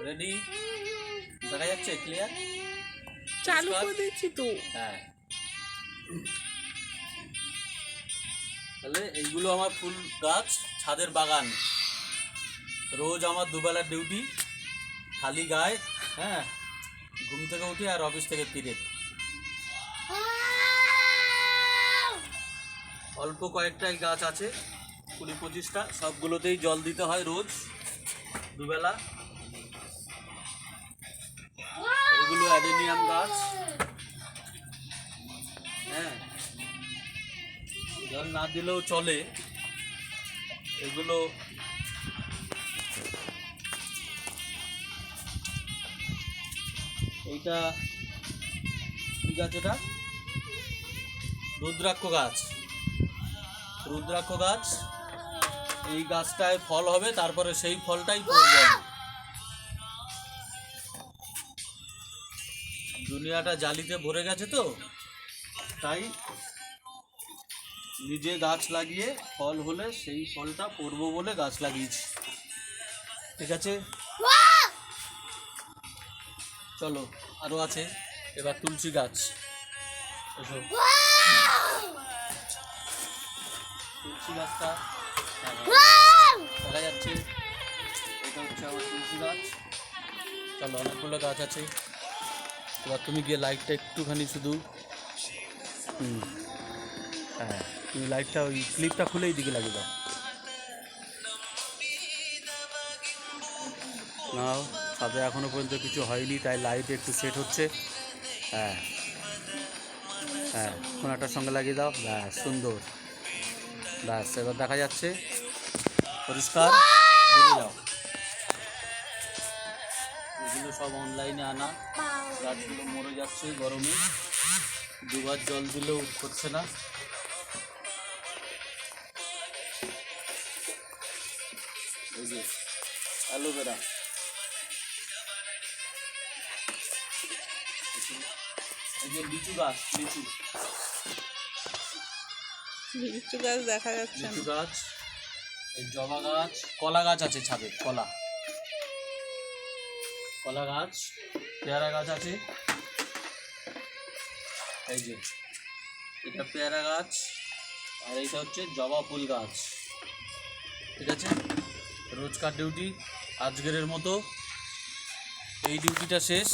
Ready? দেখা যাচ্ছে clear? চালু করে দিচ্ছি তো। হ্যাঁ, তাহলে এইগুলো আমার ফুল গাছ, ছাদের বাগান। রোজ আমার দুবেলার ডিউটি, খালি গায়ে। হ্যাঁ, ঘুম থেকে উঠি আর অফিস থেকে ফিরে অল্প কয়েকটাই গাছ আছে, 20-25টা। সবগুলোতেই জল দিতে হয় রোজ দুবেলা। এগুলো অ্যাডেনিয়াম গাছ। হ্যাঁ, জল না দিলেও চলে। এগুলো এইটা কি গাছ? এটা রুদ্রাক্ষ গাছ। রুদ্রাক্ষ গাছ, এই গাছটায় ফল হবে, তারপরে সেই ফলটাই পড়বে। দুনিয়াটা জালিতে ভরে গেছে তো, তাই নিজে গাছ লাগিয়ে ফল হলে সেই ফলটা পড়বো বলে গাছ লাগিয়েছি। ঠিক আছে, চলো আরো আছে। এবার তুলসী গাছ। এসো, তুলসী গাছটা দেখা যাচ্ছে, এটা হচ্ছে আমার তুলসী গাছ। চলো, অনেকগুলো গাছ আছে। এবার তুমি গিয়ে লাইটটা একটুখানি শুধু হ্যাঁ, তুমি লাইটটা ওই ক্লিপটা খুলে এই দিকে লাগিয়ে দাও। নাও, ছাদে এখনো পর্যন্ত কিছু হয়নি, তাই লাইট একটু সেট হচ্ছে। হ্যাঁ হ্যাঁ, কোনাটার সঙ্গে লাগিয়ে দাও। ব্যাস, সুন্দর। ব্যাস, এবার দেখা যাচ্ছে পরিষ্কার। দূরে যাও। এগুলো সব অনলাইনে আনা। গাছগুলো মরে যাচ্ছে গরমে, দুবার জল দিলেও হচ্ছে না। এই যে অ্যালোভেরা, এই যে লিচু গাছ, লিচু গাছ দেখা যাচ্ছে। লিচু গাছ, এই জবা গাছ, কলা গাছ আছে ছাদে, কলা গাছ, পেয়ারা গাছ আছে। এই যে এটা পেয়ারা গাছ, আর এইটা হচ্ছে জবা ফুল গাছ। ঠিক আছে, রোজকার ডিউটি আজকের মতো এই ডিউটিটা শেষ।